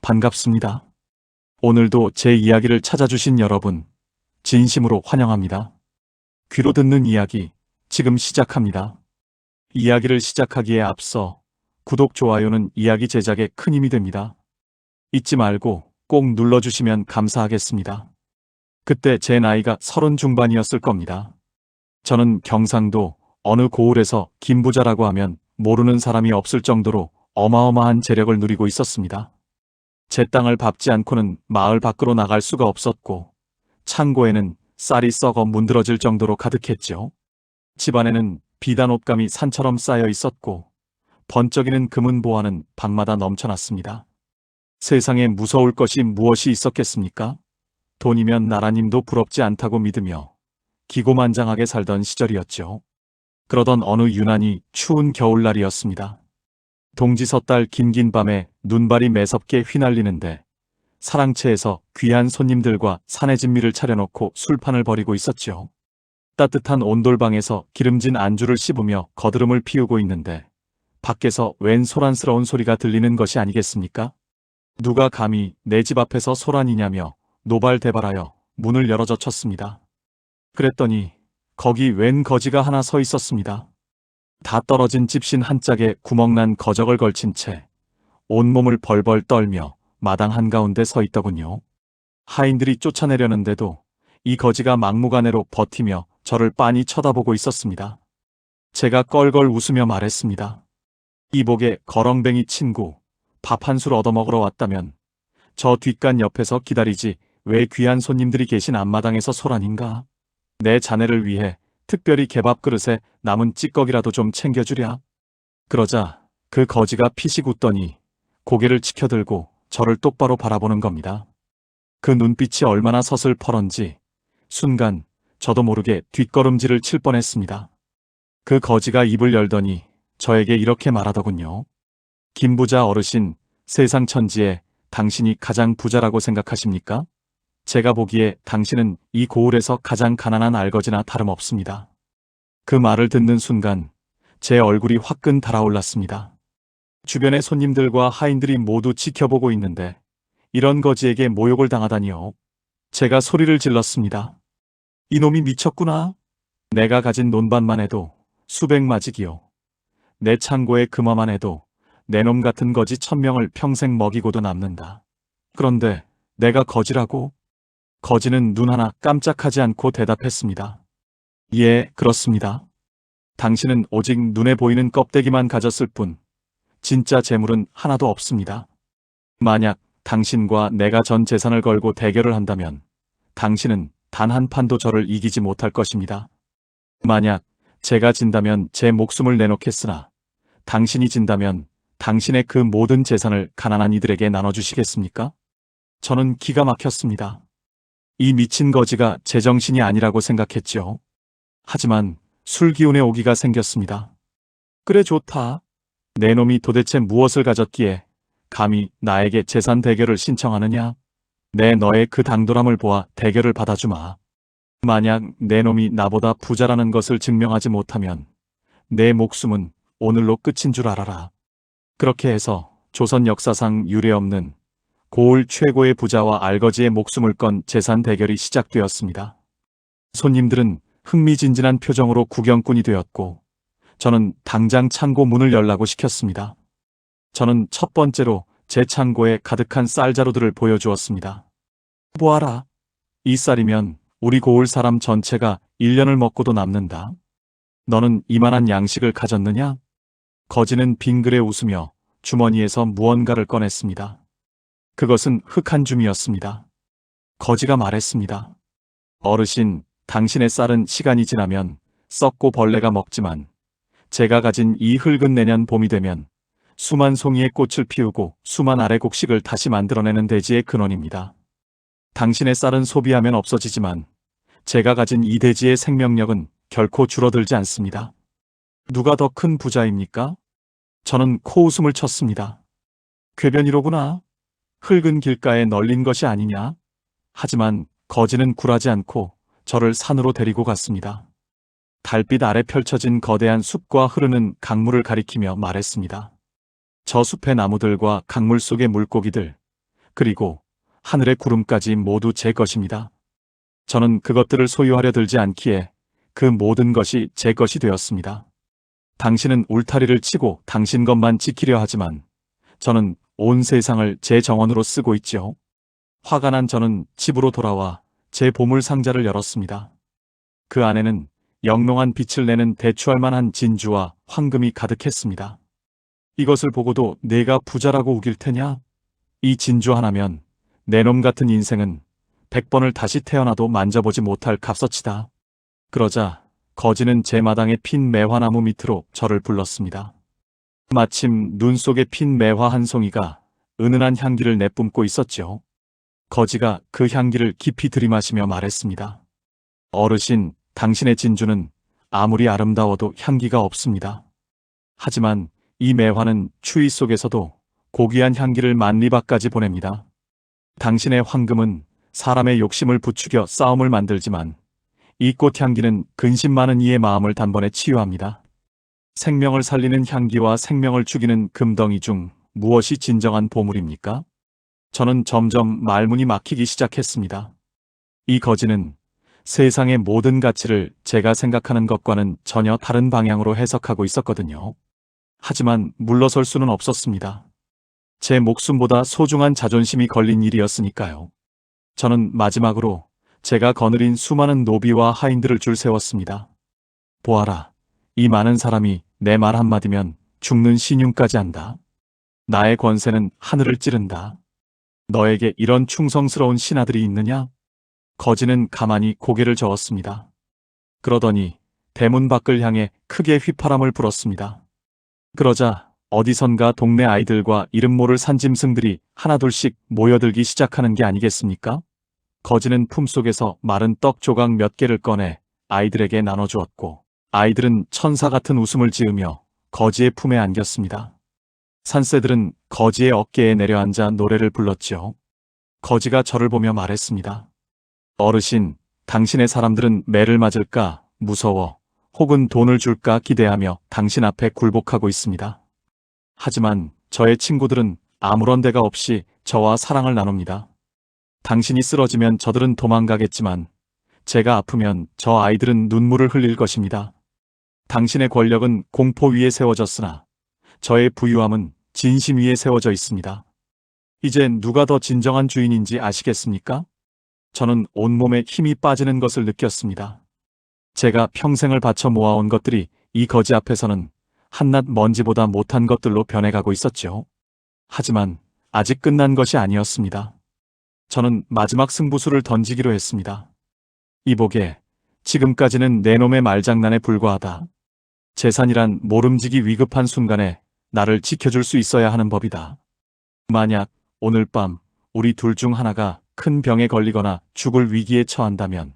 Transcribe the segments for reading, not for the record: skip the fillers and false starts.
반갑습니다. 오늘도 제 이야기를 찾아주신 여러분, 진심으로 환영합니다. 귀로 듣는 이야기, 지금 시작합니다. 이야기를 시작하기에 앞서 구독, 좋아요는 이야기 제작에 큰 힘이 됩니다. 잊지 말고 꼭 눌러주시면 감사하겠습니다. 그때 제 나이가 30 중반이었을 겁니다. 저는 경상도 어느 고을에서 김부자라고 하면 모르는 사람이 없을 정도로 어마어마한 재력을 누리고 있었습니다. 제 땅을 밟지 않고는 마을 밖으로 나갈 수가 없었고, 창고에는 쌀이 썩어 문드러질 정도로 가득했죠. 집안에는 비단 옷감이 산처럼 쌓여 있었고, 번쩍이는 금은 보화는 방마다 넘쳐났습니다. 세상에 무서울 것이 무엇이 있었겠습니까? 돈이면 나라님도 부럽지 않다고 믿으며 기고만장하게 살던 시절이었죠. 그러던 어느 유난히 추운 겨울날이었습니다. 동지 섣달 긴긴 밤에 눈발이 매섭게 휘날리는데 사랑채에서 귀한 손님들과 산의 진미를 차려놓고 술판을 벌이고 있었죠. 따뜻한 온돌방에서 기름진 안주를 씹으며 거드름을 피우고 있는데 밖에서 웬 소란스러운 소리가 들리는 것이 아니겠습니까? 누가 감히 내 집 앞에서 소란이냐며 노발대발하여 문을 열어젖혔습니다. 그랬더니 거기 웬 거지가 하나 서 있었습니다. 다 떨어진 집신 한 짝에 구멍난 거적을 걸친 채 온몸을 벌벌 떨며 마당 한가운데 서 있더군요. 하인들이 쫓아내려는데도 이 거지가 막무가내로 버티며 저를 빤히 쳐다보고 있었습니다. 제가 껄껄 웃으며 말했습니다. 이복의 거렁뱅이 친구, 밥 한 술 얻어먹으러 왔다면 저 뒷간 옆에서 기다리지 왜 귀한 손님들이 계신 앞마당에서 소란인가? 내 자네를 위해 특별히 개밥 그릇에 남은 찌꺼기라도 좀 챙겨주랴. 그러자 그 거지가 피식 웃더니 고개를 치켜들고 저를 똑바로 바라보는 겁니다. 그 눈빛이 얼마나 서슬퍼런지 순간 저도 모르게 뒷걸음질을 칠 뻔했습니다. 그 거지가 입을 열더니 저에게 이렇게 말하더군요. 김부자 어르신, 세상 천지에 당신이 가장 부자라고 생각하십니까? 제가 보기에 당신은 이 고을에서 가장 가난한 알거지나 다름없습니다. 그 말을 듣는 순간 제 얼굴이 화끈 달아올랐습니다. 주변의 손님들과 하인들이 모두 지켜보고 있는데 이런 거지에게 모욕을 당하다니요. 제가 소리를 질렀습니다. 이놈이 미쳤구나. 내가 가진 논밭만 해도 수백 마직이요. 내 창고의 금화만 해도 내 놈 같은 거지 1000명을 평생 먹이고도 남는다. 그런데 내가 거지라고? 거지는 눈 하나 깜짝하지 않고 대답했습니다. 예, 그렇습니다. 당신은 오직 눈에 보이는 껍데기만 가졌을 뿐 진짜 재물은 하나도 없습니다. 만약 당신과 내가 전 재산을 걸고 대결을 한다면 당신은 단 한 판도 저를 이기지 못할 것입니다. 만약 제가 진다면 제 목숨을 내놓겠으나 당신이 진다면 당신의 그 모든 재산을 가난한 이들에게 나눠주시겠습니까? 저는 기가 막혔습니다. 이 미친 거지가 제정신이 아니라고 생각했지요. 하지만 술기운에 오기가 생겼습니다. 그래 좋다. 내 놈이 도대체 무엇을 가졌기에 감히 나에게 재산 대결을 신청하느냐? 내 너의 그 당돌함을 보아 대결을 받아주마. 만약 내 놈이 나보다 부자라는 것을 증명하지 못하면 내 목숨은 오늘로 끝인 줄 알아라. 그렇게 해서 조선 역사상 유례없는 고을 최고의 부자와 알거지의 목숨을 건 재산 대결이 시작되었습니다. 손님들은 흥미진진한 표정으로 구경꾼이 되었고 저는 당장 창고 문을 열라고 시켰습니다. 저는 첫 번째로 제 창고에 가득한 쌀자루들을 보여주었습니다. 보아라. 이 쌀이면 우리 고을 사람 전체가 1년을 먹고도 남는다. 너는 이만한 양식을 가졌느냐? 거지는 빙그레 웃으며 주머니에서 무언가를 꺼냈습니다. 그것은 흙 한 줌이었습니다. 거지가 말했습니다. 어르신, 당신의 쌀은 시간이 지나면 썩고 벌레가 먹지만 제가 가진 이 흙은 내년 봄이 되면 수만 송이의 꽃을 피우고 수만 알의 곡식을 다시 만들어내는 대지의 근원입니다. 당신의 쌀은 소비하면 없어지지만 제가 가진 이 대지의 생명력은 결코 줄어들지 않습니다. 누가 더 큰 부자입니까? 저는 코웃음을 쳤습니다. 궤변이로구나. 흙은 길가에 널린 것이 아니냐? 하지만 거지는 굴하지 않고 저를 산으로 데리고 갔습니다. 달빛 아래 펼쳐진 거대한 숲과 흐르는 강물을 가리키며 말했습니다. 저 숲의 나무들과 강물 속의 물고기들, 그리고 하늘의 구름까지 모두 제 것입니다. 저는 그것들을 소유하려 들지 않기에 그 모든 것이 제 것이 되었습니다. 당신은 울타리를 치고 당신 것만 지키려 하지만 저는 온 세상을 제 정원으로 쓰고 있지요. 화가 난 저는 집으로 돌아와 제 보물 상자를 열었습니다. 그 안에는 영롱한 빛을 내는 대추할 만한 진주와 황금이 가득했습니다. 이것을 보고도 내가 부자라고 우길 테냐? 이 진주 하나면 내 놈 같은 인생은 100번을 다시 태어나도 만져보지 못할 값어치다. 그러자 거지는 제 마당에 핀 매화나무 밑으로 저를 불렀습니다. 마침 눈 속에 핀 매화 한 송이가 은은한 향기를 내뿜고 있었죠. 거지가 그 향기를 깊이 들이마시며 말했습니다. 어르신, 당신의 진주는 아무리 아름다워도 향기가 없습니다. 하지만 이 매화는 추위 속에서도 고귀한 향기를 만리 밖까지 보냅니다. 당신의 황금은 사람의 욕심을 부추겨 싸움을 만들지만 이 꽃향기는 근심 많은 이의 마음을 단번에 치유합니다. 생명을 살리는 향기와 생명을 죽이는 금덩이 중 무엇이 진정한 보물입니까? 저는 점점 말문이 막히기 시작했습니다. 이 거지는 세상의 모든 가치를 제가 생각하는 것과는 전혀 다른 방향으로 해석하고 있었거든요. 하지만 물러설 수는 없었습니다. 제 목숨보다 소중한 자존심이 걸린 일이었으니까요. 저는 마지막으로 제가 거느린 수많은 노비와 하인들을 줄 세웠습니다. 보아라, 이 많은 사람이 내 말 한마디면 죽는 신용까지 한다. 나의 권세는 하늘을 찌른다. 너에게 이런 충성스러운 신하들이 있느냐? 거지는 가만히 고개를 저었습니다. 그러더니 대문 밖을 향해 크게 휘파람을 불었습니다. 그러자 어디선가 동네 아이들과 이름 모를 산짐승들이 하나둘씩 모여들기 시작하는 게 아니겠습니까? 거지는 품속에서 마른 떡 조각 몇 개를 꺼내 아이들에게 나눠주었고 아이들은 천사 같은 웃음을 지으며 거지의 품에 안겼습니다. 산새들은 거지의 어깨에 내려앉아 노래를 불렀지요. 거지가 저를 보며 말했습니다. 어르신, 당신의 사람들은 매를 맞을까 무서워 혹은 돈을 줄까 기대하며 당신 앞에 굴복하고 있습니다. 하지만 저의 친구들은 아무런 대가 없이 저와 사랑을 나눕니다. 당신이 쓰러지면 저들은 도망가겠지만 제가 아프면 저 아이들은 눈물을 흘릴 것입니다. 당신의 권력은 공포 위에 세워졌으나 저의 부유함은 진심 위에 세워져 있습니다. 이제 누가 더 진정한 주인인지 아시겠습니까? 저는 온몸에 힘이 빠지는 것을 느꼈습니다. 제가 평생을 바쳐 모아온 것들이 이 거지 앞에서는 한낱 먼지보다 못한 것들로 변해가고 있었죠. 하지만 아직 끝난 것이 아니었습니다. 저는 마지막 승부수를 던지기로 했습니다. 이보게, 지금까지는 내 놈의 말장난에 불과하다. 재산이란 모름지기 위급한 순간에 나를 지켜줄 수 있어야 하는 법이다. 만약 오늘 밤 우리 둘 중 하나가 큰 병에 걸리거나 죽을 위기에 처한다면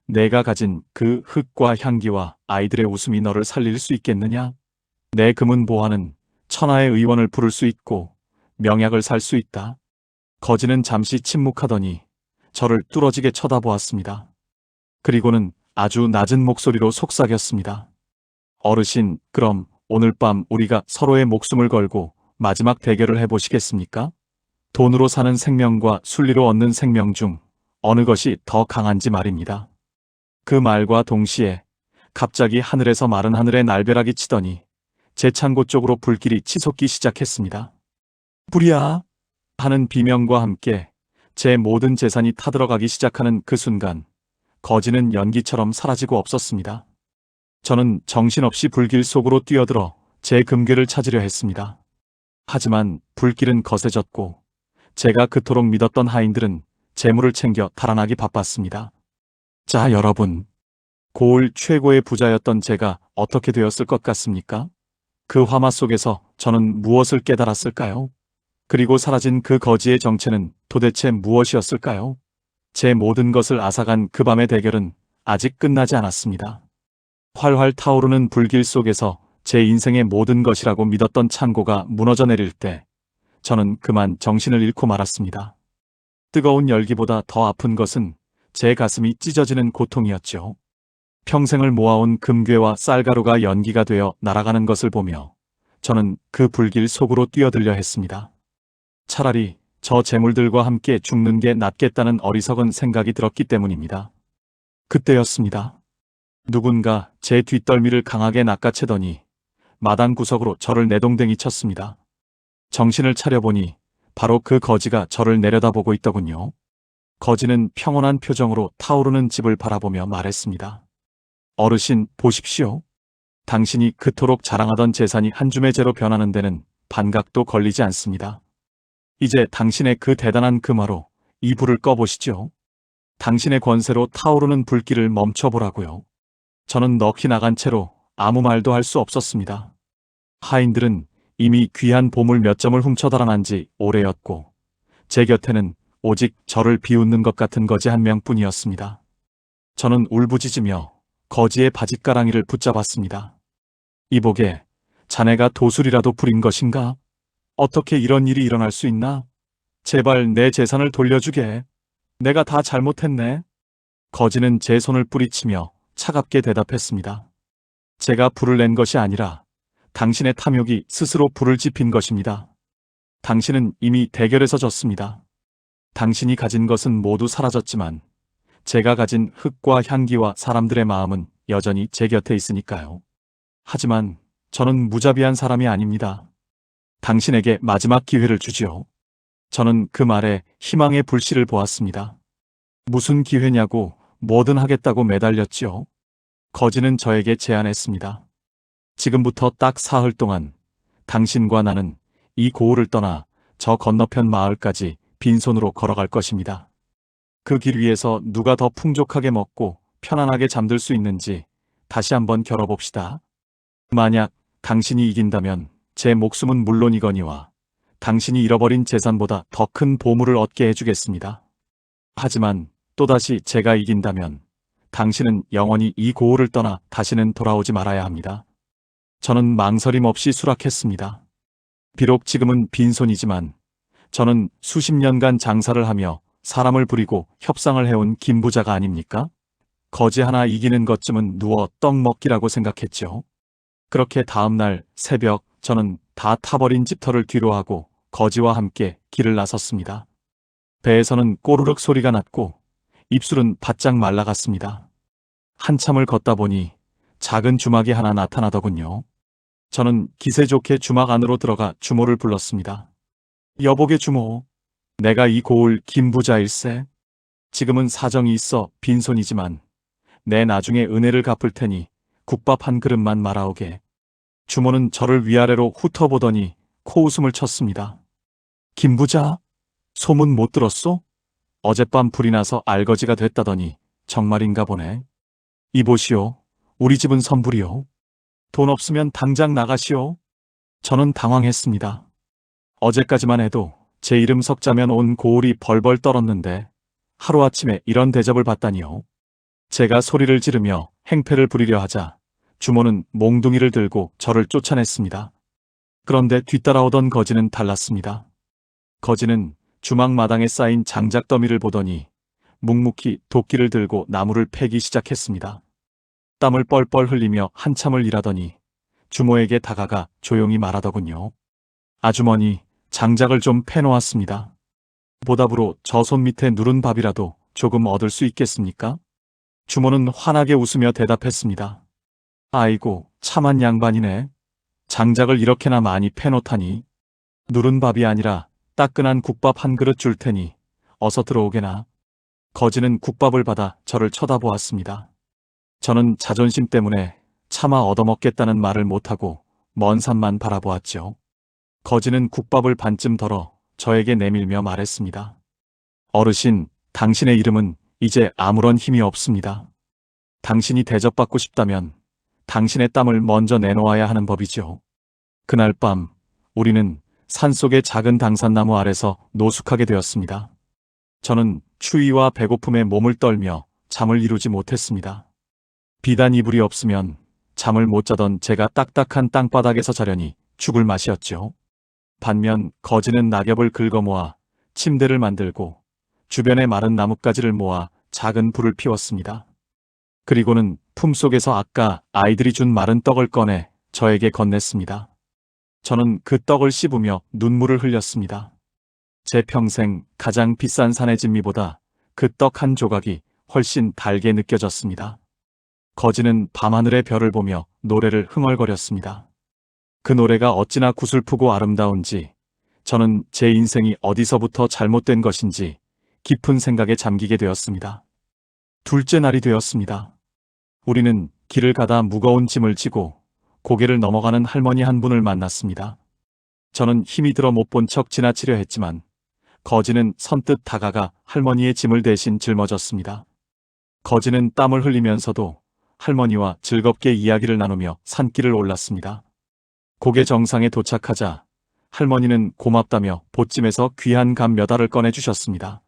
내가 가진 그 흙과 향기와 아이들의 웃음이 너를 살릴 수 있겠느냐? 내 금은 보화는 천하의 의원을 부를 수 있고 명약을 살 수 있다. 거지는 잠시 침묵하더니 저를 뚫어지게 쳐다보았습니다. 그리고는 아주 낮은 목소리로 속삭였습니다. 어르신, 그럼 오늘 밤 우리가 서로의 목숨을 걸고 마지막 대결을 해보시겠습니까? 돈으로 사는 생명과 순리로 얻는 생명 중 어느 것이 더 강한지 말입니다. 그 말과 동시에 갑자기 하늘에서 마른 하늘에 날벼락이 치더니 제 창고 쪽으로 불길이 치솟기 시작했습니다. 불이야! 하는 비명과 함께 제 모든 재산이 타들어가기 시작하는 그 순간 거지는 연기처럼 사라지고 없었습니다. 저는 정신없이 불길 속으로 뛰어들어 제 금괴를 찾으려 했습니다. 하지만 불길은 거세졌고 제가 그토록 믿었던 하인들은 재물을 챙겨 달아나기 바빴습니다. 자, 여러분. 고을 최고의 부자였던 제가 어떻게 되었을 것 같습니까? 그 화마 속에서 저는 무엇을 깨달았을까요? 그리고 사라진 그 거지의 정체는 도대체 무엇이었을까요? 제 모든 것을 앗아간 그 밤의 대결은 아직 끝나지 않았습니다. 활활 타오르는 불길 속에서 제 인생의 모든 것이라고 믿었던 창고가 무너져 내릴 때 저는 그만 정신을 잃고 말았습니다. 뜨거운 열기보다 더 아픈 것은 제 가슴이 찢어지는 고통이었죠. 평생을 모아온 금괴와 쌀가루가 연기가 되어 날아가는 것을 보며 저는 그 불길 속으로 뛰어들려 했습니다. 차라리 저 재물들과 함께 죽는 게 낫겠다는 어리석은 생각이 들었기 때문입니다. 그때였습니다. 누군가 제 뒷덜미를 강하게 낚아채더니 마당 구석으로 저를 내동댕이 쳤습니다. 정신을 차려보니 바로 그 거지가 저를 내려다보고 있더군요. 거지는 평온한 표정으로 타오르는 집을 바라보며 말했습니다. 어르신, 보십시오. 당신이 그토록 자랑하던 재산이 한 줌의 재로 변하는 데는 반각도 걸리지 않습니다. 이제 당신의 그 대단한 금화로 이 불을 꺼보시죠. 당신의 권세로 타오르는 불길을 멈춰보라고요. 저는 넋이 나간 채로 아무 말도 할 수 없었습니다. 하인들은 이미 귀한 보물 몇 점을 훔쳐 달아난 지 오래였고 제 곁에는 오직 저를 비웃는 것 같은 거지 한 명뿐이었습니다. 저는 울부짖으며 거지의 바짓가랑이를 붙잡았습니다. 이보게, 자네가 도술이라도 부린 것인가? 어떻게 이런 일이 일어날 수 있나? 제발 내 재산을 돌려주게. 내가 다 잘못했네. 거지는 제 손을 뿌리치며 차갑게 대답했습니다. 제가 불을 낸 것이 아니라 당신의 탐욕이 스스로 불을 지핀 것입니다. 당신은 이미 대결에서 졌습니다. 당신이 가진 것은 모두 사라졌지만 제가 가진 흙과 향기와 사람들의 마음은 여전히 제 곁에 있으니까요. 하지만 저는 무자비한 사람이 아닙니다. 당신에게 마지막 기회를 주지요. 저는 그 말에 희망의 불씨를 보았습니다. 무슨 기회냐고 뭐든 하겠다고 매달렸지요. 거지는 저에게 제안했습니다. 지금부터 딱 사흘 동안 당신과 나는 이 고을을 떠나 저 건너편 마을까지 빈손으로 걸어갈 것입니다. 그 길 위에서 누가 더 풍족하게 먹고 편안하게 잠들 수 있는지 다시 한번 겨뤄봅시다. 만약 당신이 이긴다면 제 목숨은 물론이거니와 당신이 잃어버린 재산보다 더 큰 보물을 얻게 해주겠습니다. 하지만 또다시 제가 이긴다면 당신은 영원히 이 고을을 떠나 다시는 돌아오지 말아야 합니다. 저는 망설임 없이 수락했습니다. 비록 지금은 빈손이지만 저는 수십 년간 장사를 하며 사람을 부리고 협상을 해온 김부자가 아닙니까? 거지 하나 이기는 것쯤은 누워 떡 먹기라고 생각했죠. 그렇게 다음날 새벽 저는 다 타버린 집터를 뒤로하고 거지와 함께 길을 나섰습니다. 배에서는 꼬르륵 소리가 났고 입술은 바짝 말라갔습니다. 한참을 걷다 보니 작은 주막이 하나 나타나더군요. 저는 기세 좋게 주막 안으로 들어가 주모를 불렀습니다. 여보게 주모, 내가 이 고을 김부자일세. 지금은 사정이 있어 빈손이지만 내 나중에 은혜를 갚을 테니 국밥 한 그릇만 말아오게. 주모는 저를 위아래로 훑어보더니 코웃음을 쳤습니다. 김부자? 소문 못 들었소? 어젯밤 불이 나서 알거지가 됐다더니 정말인가 보네. 이보시오, 우리 집은 선불이요. 돈 없으면 당장 나가시오. 저는 당황했습니다. 어제까지만 해도 제 이름 석자면 온 고을이 벌벌 떨었는데 하루아침에 이런 대접을 받다니요. 제가 소리를 지르며 행패를 부리려 하자 주모는 몽둥이를 들고 저를 쫓아냈습니다. 그런데 뒤따라오던 거지는 달랐습니다. 거지는 주막 마당에 쌓인 장작더미를 보더니 묵묵히 도끼를 들고 나무를 패기 시작했습니다. 땀을 뻘뻘 흘리며 한참을 일하더니 주모에게 다가가 조용히 말하더군요. 아주머니, 장작을 좀 패놓았습니다. 보답으로 저 손 밑에 누른 밥이라도 조금 얻을 수 있겠습니까? 주모는 환하게 웃으며 대답했습니다. 아이고, 참한 양반이네. 장작을 이렇게나 많이 패놓다니. 누른 밥이 아니라 따끈한 국밥 한 그릇 줄 테니 어서 들어오게나. 거지는 국밥을 받아 저를 쳐다보았습니다. 저는 자존심 때문에 차마 얻어먹겠다는 말을 못하고 먼 산만 바라보았죠. 거지는 국밥을 반쯤 덜어 저에게 내밀며 말했습니다. 어르신, 당신의 이름은 이제 아무런 힘이 없습니다. 당신이 대접받고 싶다면 당신의 땀을 먼저 내놓아야 하는 법이죠. 그날 밤 우리는 산속의 작은 당산나무 아래서 노숙하게 되었습니다. 저는 추위와 배고픔에 몸을 떨며 잠을 이루지 못했습니다. 비단 이불이 없으면 잠을 못 자던 제가 딱딱한 땅바닥에서 자려니 죽을 맛이었죠. 반면 거지는 낙엽을 긁어모아 침대를 만들고 주변의 마른 나뭇가지를 모아 작은 불을 피웠습니다. 그리고는 품속에서 아까 아이들이 준 마른 떡을 꺼내 저에게 건넸습니다. 저는 그 떡을 씹으며 눈물을 흘렸습니다. 제 평생 가장 비싼 산의 진미보다 그 떡 한 조각이 훨씬 달게 느껴졌습니다. 거지는 밤하늘의 별을 보며 노래를 흥얼거렸습니다. 그 노래가 어찌나 구슬프고 아름다운지 저는 제 인생이 어디서부터 잘못된 것인지 깊은 생각에 잠기게 되었습니다. 둘째 날이 되었습니다. 우리는 길을 가다 무거운 짐을 지고 고개를 넘어가는 할머니 한 분을 만났습니다. 저는 힘이 들어 못 본 척 지나치려 했지만 거지는 선뜻 다가가 할머니의 짐을 대신 짊어졌습니다. 거지는 땀을 흘리면서도 할머니와 즐겁게 이야기를 나누며 산길을 올랐습니다. 고개 정상에 도착하자 할머니는 고맙다며 보찜에서 귀한 감 몇 알을 꺼내주셨습니다.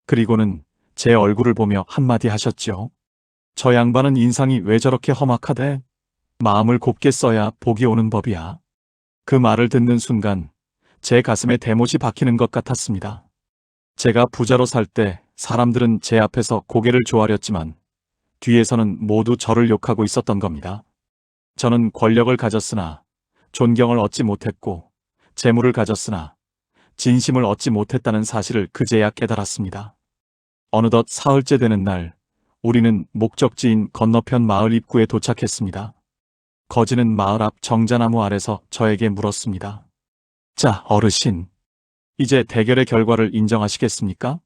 그리고는 제 얼굴을 보며 한마디 하셨죠. 저 양반은 인상이 왜 저렇게 험악하대? 마음을 곱게 써야 복이 오는 법이야. 그 말을 듣는 순간 제 가슴에 대못이 박히는 것 같았습니다. 제가 부자로 살 때 사람들은 제 앞에서 고개를 조아렸지만 뒤에서는 모두 저를 욕하고 있었던 겁니다. 저는 권력을 가졌으나 존경을 얻지 못했고 재물을 가졌으나 진심을 얻지 못했다는 사실을 그제야 깨달았습니다. 어느덧 사흘째 되는 날 우리는 목적지인 건너편 마을 입구에 도착했습니다. 거지는 마을 앞 정자나무 아래서 저에게 물었습니다. 자, 어르신. 이제 대결의 결과를 인정하시겠습니까?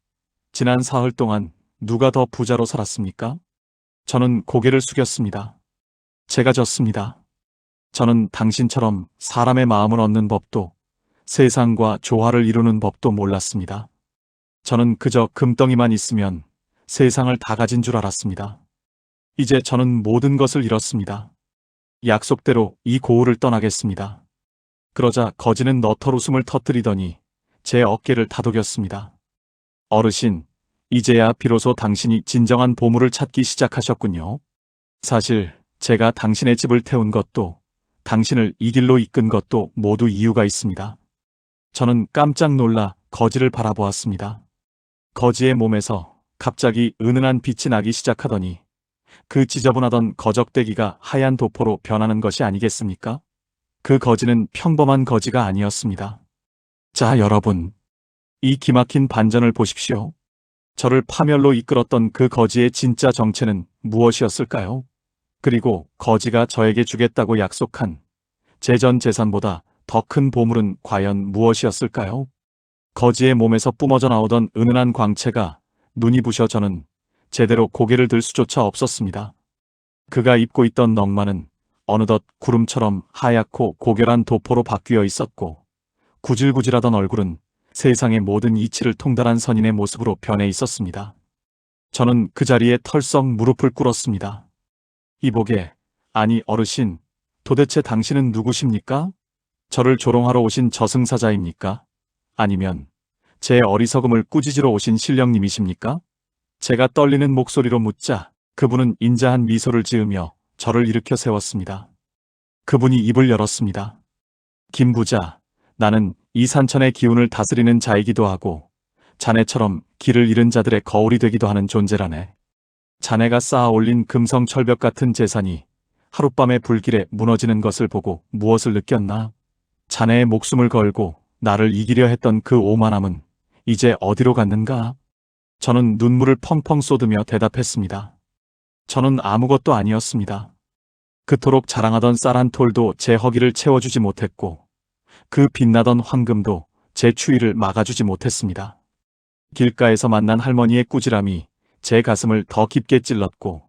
지난 사흘 동안 누가 더 부자로 살았습니까? 저는 고개를 숙였습니다. 제가 졌습니다. 저는 당신처럼 사람의 마음을 얻는 법도 세상과 조화를 이루는 법도 몰랐습니다. 저는 그저 금덩이만 있으면 세상을 다 가진 줄 알았습니다. 이제 저는 모든 것을 잃었습니다. 약속대로 이 고을을 떠나겠습니다. 그러자 거지는 너털 웃음을 터뜨리더니 제 어깨를 다독였습니다. 어르신, 이제야 비로소 당신이 진정한 보물을 찾기 시작하셨군요. 사실 제가 당신의 집을 태운 것도 당신을 이 길로 이끈 것도 모두 이유가 있습니다. 저는 깜짝 놀라 거지를 바라보았습니다. 거지의 몸에서 갑자기 은은한 빛이 나기 시작하더니 그 지저분하던 거적대기가 하얀 도포로 변하는 것이 아니겠습니까? 그 거지는 평범한 거지가 아니었습니다. 자, 여러분. 이 기막힌 반전을 보십시오. 저를 파멸로 이끌었던 그 거지의 진짜 정체는 무엇이었을까요? 그리고 거지가 저에게 주겠다고 약속한 제 전 재산보다 더 큰 보물은 과연 무엇이었을까요? 거지의 몸에서 뿜어져 나오던 은은한 광채가 눈이 부셔 저는 제대로 고개를 들 수조차 없었습니다. 그가 입고 있던 넝마는 어느덧 구름처럼 하얗고 고결한 도포로 바뀌어 있었고 구질구질하던 얼굴은 세상의 모든 이치를 통달한 선인의 모습으로 변해 있었습니다. 저는 그 자리에 털썩 무릎을 꿇었습니다. 이보게, 아니 어르신, 도대체 당신은 누구십니까? 저를 조롱하러 오신 저승사자입니까? 아니면 제 어리석음을 꾸짖으러 오신 신령님이십니까? 제가 떨리는 목소리로 묻자 그분은 인자한 미소를 지으며 저를 일으켜 세웠습니다. 그분이 입을 열었습니다. 김 부자, 나는 이 산천의 기운을 다스리는 자이기도 하고 자네처럼 길을 잃은 자들의 거울이 되기도 하는 존재라네. 자네가 쌓아 올린 금성철벽 같은 재산이 하룻밤의 불길에 무너지는 것을 보고 무엇을 느꼈나? 자네의 목숨을 걸고 나를 이기려 했던 그 오만함은 이제 어디로 갔는가? 저는 눈물을 펑펑 쏟으며 대답했습니다. 저는 아무것도 아니었습니다. 그토록 자랑하던 쌀 한 톨도 제 허기를 채워주지 못했고 그 빛나던 황금도 제 추위를 막아주지 못했습니다. 길가에서 만난 할머니의 꾸지람이 제 가슴을 더 깊게 찔렀고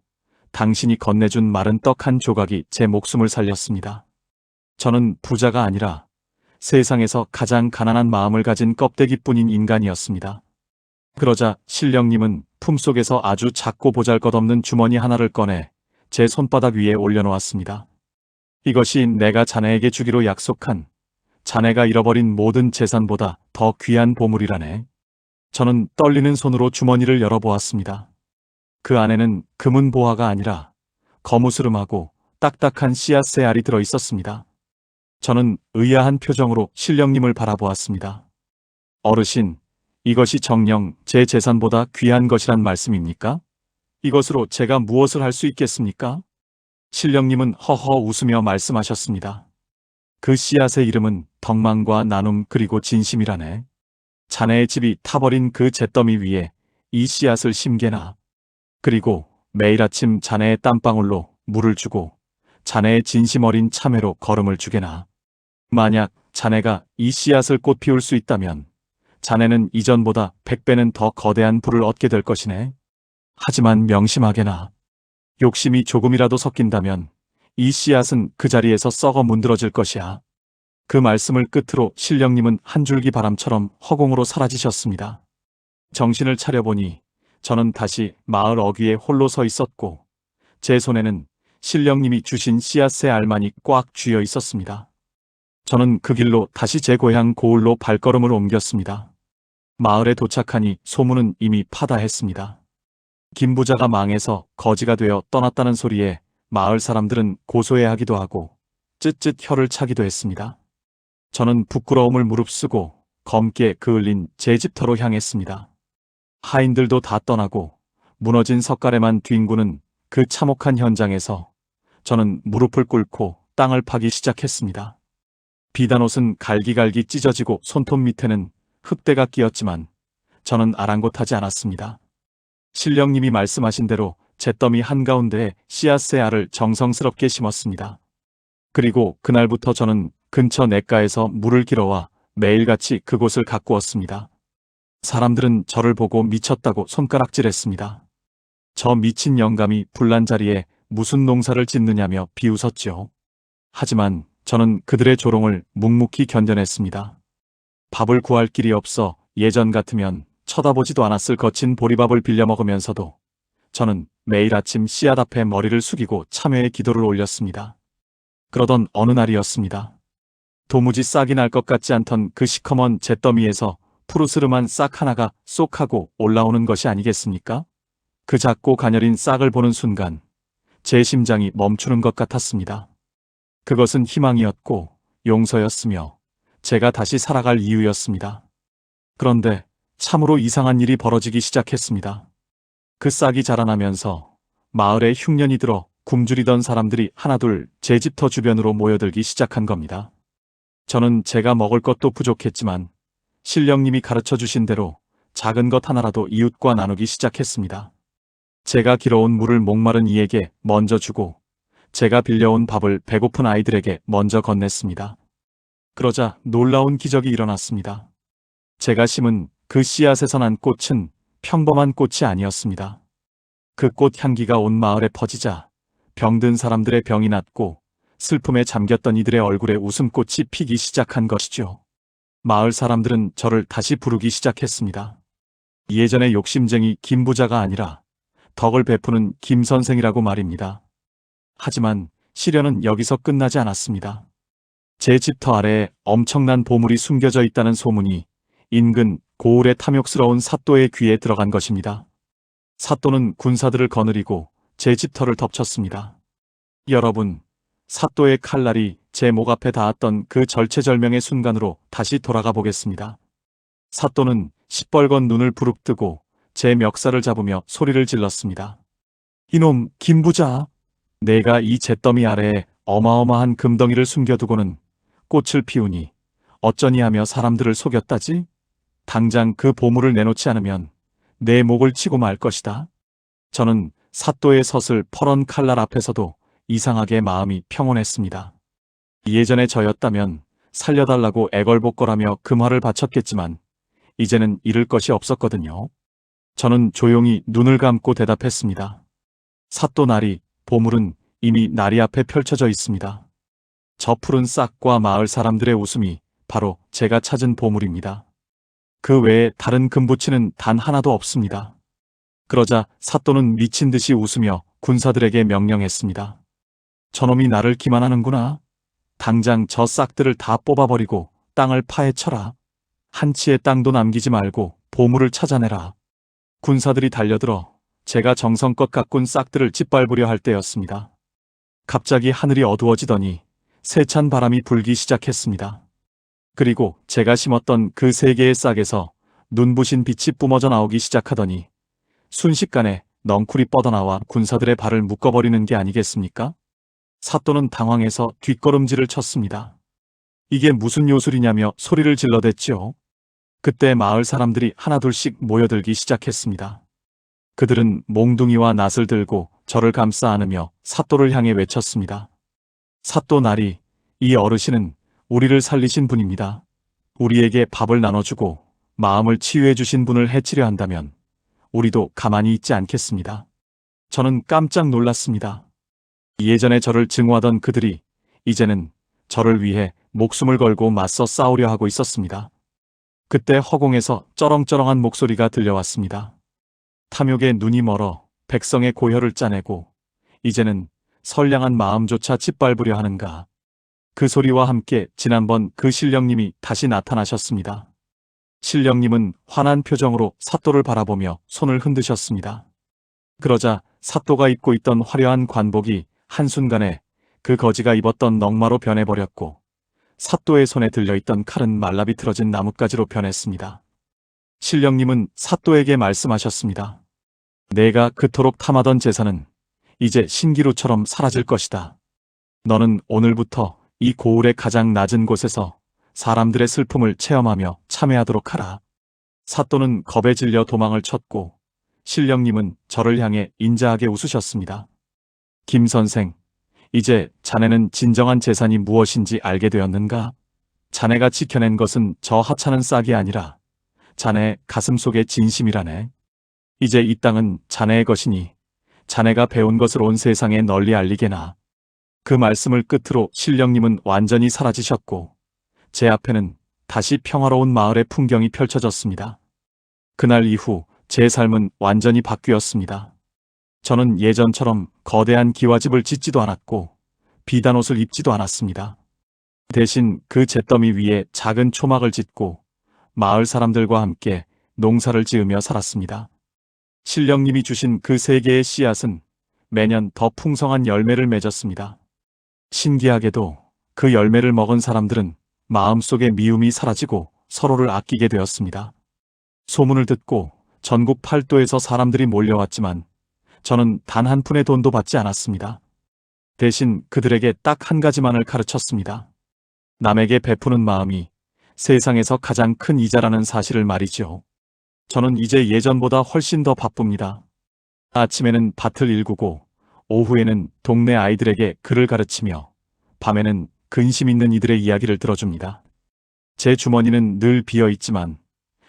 당신이 건네준 마른 떡 한 조각이 제 목숨을 살렸습니다. 저는 부자가 아니라 세상에서 가장 가난한 마음을 가진 껍데기뿐인 인간이었습니다. 그러자 신령님은 품속에서 아주 작고 보잘것없는 주머니 하나를 꺼내 제 손바닥 위에 올려놓았습니다. 이것이 내가 자네에게 주기로 약속한 자네가 잃어버린 모든 재산보다 더 귀한 보물이라네. 저는 떨리는 손으로 주머니를 열어보았습니다. 그 안에는 금은 보화가 아니라 거무스름하고 딱딱한 씨앗새 알이 들어 있었습니다. 저는 의아한 표정으로 신령님을 바라보았습니다. 어르신, 이것이 정녕 제 재산보다 귀한 것이란 말씀입니까? 이것으로 제가 무엇을 할 수 있겠습니까? 신령님은 허허 웃으며 말씀하셨습니다. 그 씨앗의 이름은 덕망과 나눔 그리고 진심이라네. 자네의 집이 타버린 그 잿더미 위에 이 씨앗을 심게나. 그리고 매일 아침 자네의 땀방울로 물을 주고 자네의 진심 어린 참회로 걸음을 주게나. 만약 자네가 이 씨앗을 꽃 피울 수 있다면 자네는 이전보다 100배는 더 거대한 부를 얻게 될 것이네. 하지만 명심하게나. 욕심이 조금이라도 섞인다면 이 씨앗은 그 자리에서 썩어 문드러질 것이야. 그 말씀을 끝으로 신령님은 한 줄기 바람처럼 허공으로 사라지셨습니다. 정신을 차려보니 저는 다시 마을 어귀에 홀로 서 있었고 제 손에는 신령님이 주신 씨앗의 알만이 꽉 쥐어 있었습니다. 저는 그 길로 다시 제 고향 고을로 발걸음을 옮겼습니다. 마을에 도착하니 소문은 이미 파다했습니다. 김 부자가 망해서 거지가 되어 떠났다는 소리에 마을 사람들은 고소해하기도 하고 쯧쯧 혀를 차기도 했습니다. 저는 부끄러움을 무릅쓰고 검게 그을린 제 집터로 향했습니다. 하인들도 다 떠나고 무너진 석가래만 뒹구는 그 참혹한 현장에서 저는 무릎을 꿇고 땅을 파기 시작했습니다. 비단옷은 갈기갈기 찢어지고 손톱 밑에는 흙대가 끼었지만 저는 아랑곳하지 않았습니다. 신령님이 말씀하신 대로 잿더미 한가운데에 씨앗의 알을 정성스럽게 심었습니다. 그리고 그날부터 저는 근처 냇가에서 물을 길어와 매일같이 그곳을 가꾸었습니다. 사람들은 저를 보고 미쳤다고 손가락질했습니다. 저 미친 영감이 불난 자리에 무슨 농사를 짓느냐며 비웃었죠. 하지만 저는 그들의 조롱을 묵묵히 견뎌냈습니다. 밥을 구할 길이 없어 예전 같으면 쳐다보지도 않았을 거친 보리밥을 빌려 먹으면서도 저는 매일 아침 씨앗 앞에 머리를 숙이고 참회의 기도를 올렸습니다. 그러던 어느 날이었습니다. 도무지 싹이 날 것 같지 않던 그 시커먼 잿더미에서 푸르스름한 싹 하나가 쏙 하고 올라오는 것이 아니겠습니까? 그 작고 가녀린 싹을 보는 순간 제 심장이 멈추는 것 같았습니다. 그것은 희망이었고 용서였으며 제가 다시 살아갈 이유였습니다. 그런데 참으로 이상한 일이 벌어지기 시작했습니다. 그 싹이 자라나면서 마을에 흉년이 들어 굶주리던 사람들이 하나둘 제 집터 주변으로 모여들기 시작한 겁니다. 저는 제가 먹을 것도 부족했지만 신령님이 가르쳐 주신 대로 작은 것 하나라도 이웃과 나누기 시작했습니다. 제가 길어온 물을 목마른 이에게 먼저 주고 제가 빌려온 밥을 배고픈 아이들에게 먼저 건넸습니다. 그러자 놀라운 기적이 일어났습니다. 제가 심은 그 씨앗에서 난 꽃은 평범한 꽃이 아니었습니다. 그 꽃 향기가 온 마을에 퍼지자 병든 사람들의 병이 낫고 슬픔에 잠겼던 이들의 얼굴에 웃음꽃이 피기 시작한 것이죠. 마을 사람들은 저를 다시 부르기 시작했습니다. 예전의 욕심쟁이 김 부자가 아니라 덕을 베푸는 김 선생이라고 말입니다. 하지만 시련은 여기서 끝나지 않았습니다. 제 집터 아래에 엄청난 보물이 숨겨져 있다는 소문이 인근 고을의 탐욕스러운 사또의 귀에 들어간 것입니다. 사또는 군사들을 거느리고 제 집터를 덮쳤습니다. 여러분, 사또의 칼날이 제 목 앞에 닿았던 그 절체절명의 순간으로 다시 돌아가 보겠습니다. 사또는 시뻘건 눈을 부릅뜨고 제 멱살을 잡으며 소리를 질렀습니다. 이놈 김 부자! 내가 이 잿더미 아래에 어마어마한 금덩이를 숨겨두고는 꽃을 피우니 어쩌니 하며 사람들을 속였다지? 당장 그 보물을 내놓지 않으면 내 목을 치고 말 것이다. 저는 사또의 서슬 퍼런 칼날 앞에서도 이상하게 마음이 평온했습니다. 예전에 저였다면 살려달라고 애걸복걸하며 금화를 바쳤겠지만 이제는 잃을 것이 없었거든요. 저는 조용히 눈을 감고 대답했습니다. 사또 나리, 보물은 이미 나리 앞에 펼쳐져 있습니다. 저 푸른 싹과 마을 사람들의 웃음이 바로 제가 찾은 보물입니다. 그 외에 다른 금부치는 단 하나도 없습니다. 그러자 사또는 미친 듯이 웃으며 군사들에게 명령했습니다. 저놈이 나를 기만하는구나. 당장 저 싹들을 다 뽑아버리고 땅을 파헤쳐라. 한 치의 땅도 남기지 말고 보물을 찾아내라. 군사들이 달려들어 제가 정성껏 가꾼 싹들을 짓밟으려 할 때였습니다. 갑자기 하늘이 어두워지더니 세찬 바람이 불기 시작했습니다. 그리고 제가 심었던 그 세 개의 싹에서 눈부신 빛이 뿜어져 나오기 시작하더니 순식간에 넝쿨이 뻗어나와 군사들의 발을 묶어버리는 게 아니겠습니까? 사또는 당황해서 뒷걸음질을 쳤습니다. 이게 무슨 요술이냐며 소리를 질러댔지요. 그때 마을 사람들이 하나둘씩 모여들기 시작했습니다. 그들은 몽둥이와 낫을 들고 저를 감싸 안으며 사또를 향해 외쳤습니다. 사또 나리, 이 어르신은 우리를 살리신 분입니다. 우리에게 밥을 나눠주고 마음을 치유해 주신 분을 해치려 한다면 우리도 가만히 있지 않겠습니다. 저는 깜짝 놀랐습니다. 예전에 저를 증오하던 그들이 이제는 저를 위해 목숨을 걸고 맞서 싸우려 하고 있었습니다. 그때 허공에서 쩌렁쩌렁한 목소리가 들려왔습니다. 탐욕에 눈이 멀어 백성의 고혈을 짜내고 이제는 선량한 마음조차 짓밟으려 하는가. 그 소리와 함께 지난번 그 신령님이 다시 나타나셨습니다. 신령님은 환한 표정으로 사또를 바라보며 손을 흔드셨습니다. 그러자 사또가 입고 있던 화려한 관복이 한순간에 그 거지가 입었던 넝마로 변해버렸고 사또의 손에 들려있던 칼은 말라비틀어진 나뭇가지로 변했습니다. 신령님은 사또에게 말씀하셨습니다. 내가 그토록 탐하던 재산은 이제 신기루처럼 사라질 것이다. 너는 오늘부터 이 고을의 가장 낮은 곳에서 사람들의 슬픔을 체험하며 참회하도록 하라. 사또는 겁에 질려 도망을 쳤고 신령님은 저를 향해 인자하게 웃으셨습니다. 김 선생, 이제 자네는 진정한 재산이 무엇인지 알게 되었는가? 자네가 지켜낸 것은 저 하찮은 싹이 아니라 자네의 가슴속의 진심이라네. 이제 이 땅은 자네의 것이니 자네가 배운 것을 온 세상에 널리 알리게나. 그 말씀을 끝으로 신령님은 완전히 사라지셨고 제 앞에는 다시 평화로운 마을의 풍경이 펼쳐졌습니다. 그날 이후 제 삶은 완전히 바뀌었습니다. 저는 예전처럼 거대한 기와집을 짓지도 않았고 비단 옷을 입지도 않았습니다. 대신 그 잿더미 위에 작은 초막을 짓고 마을 사람들과 함께 농사를 지으며 살았습니다. 신령님이 주신 그 세 개의 씨앗은 매년 더 풍성한 열매를 맺었습니다. 신기하게도 그 열매를 먹은 사람들은 마음속의 미움이 사라지고 서로를 아끼게 되었습니다. 소문을 듣고 전국 팔도에서 사람들이 몰려왔지만 저는 단 한 푼의 돈도 받지 않았습니다. 대신 그들에게 딱 한 가지만을 가르쳤습니다. 남에게 베푸는 마음이 세상에서 가장 큰 이자라는 사실을 말이죠. 저는 이제 예전보다 훨씬 더 바쁩니다. 아침에는 밭을 일구고 오후에는 동네 아이들에게 글을 가르치며 밤에는 근심 있는 이들의 이야기를 들어줍니다. 제 주머니는 늘 비어 있지만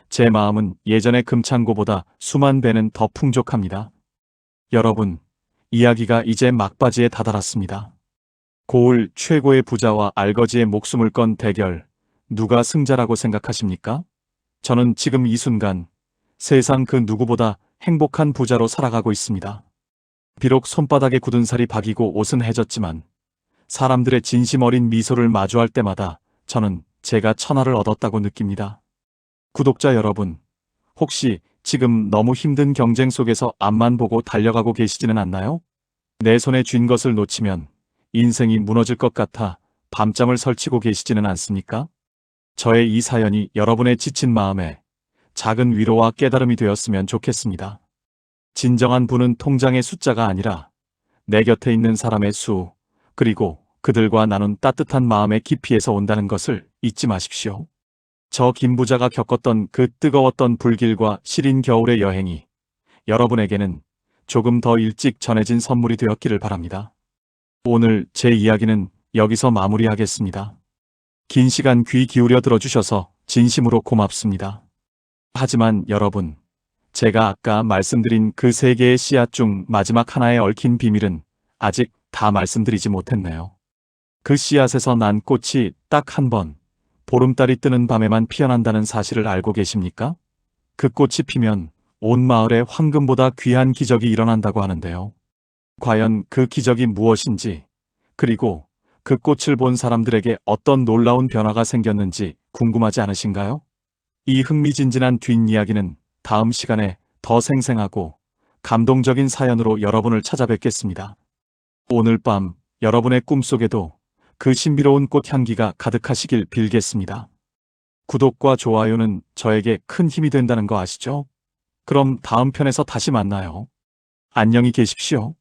제 마음은 예전의 금창고보다 수만 배는 더 풍족합니다. 여러분, 이야기가 이제 막바지에 다다랐습니다. 고을 최고의 부자와 알거지의 목숨을 건 대결, 누가 승자라고 생각하십니까? 저는 지금 이 순간 세상 그 누구보다 행복한 부자로 살아가고 있습니다. 비록 손바닥에 굳은 살이 박이고 옷은 해졌지만 사람들의 진심 어린 미소를 마주할 때마다 저는 제가 천하를 얻었다고 느낍니다. 구독자 여러분, 혹시 지금 너무 힘든 경쟁 속에서 앞만 보고 달려가고 계시지는 않나요? 내 손에 쥔 것을 놓치면 인생이 무너질 것 같아 밤잠을 설치고 계시지는 않습니까? 저의 이 사연이 여러분의 지친 마음에 작은 위로와 깨달음이 되었으면 좋겠습니다. 진정한 부는 통장의 숫자가 아니라 내 곁에 있는 사람의 수, 그리고 그들과 나눈 따뜻한 마음의 깊이에서 온다는 것을 잊지 마십시오. 저 김부자가 겪었던 그 뜨거웠던 불길과 시린 겨울의 여행이 여러분에게는 조금 더 일찍 전해진 선물이 되었기를 바랍니다. 오늘 제 이야기는 여기서 마무리하겠습니다. 긴 시간 귀 기울여 들어주셔서 진심으로 고맙습니다. 하지만 여러분, 제가 아까 말씀드린 그 세 개의 씨앗 중 마지막 하나에 얽힌 비밀은 아직 다 말씀드리지 못했네요. 그 씨앗에서 난 꽃이 딱 한 번, 보름달이 뜨는 밤에만 피어난다는 사실을 알고 계십니까? 그 꽃이 피면 온 마을에 황금보다 귀한 기적이 일어난다고 하는데요. 과연 그 기적이 무엇인지, 그리고 그 꽃을 본 사람들에게 어떤 놀라운 변화가 생겼는지 궁금하지 않으신가요? 이 흥미진진한 뒷이야기는 다음 시간에 더 생생하고 감동적인 사연으로 여러분을 찾아뵙겠습니다. 오늘 밤 여러분의 꿈속에도 그 신비로운 꽃향기가 가득하시길 빌겠습니다. 구독과 좋아요는 저에게 큰 힘이 된다는 거 아시죠? 그럼 다음 편에서 다시 만나요. 안녕히 계십시오.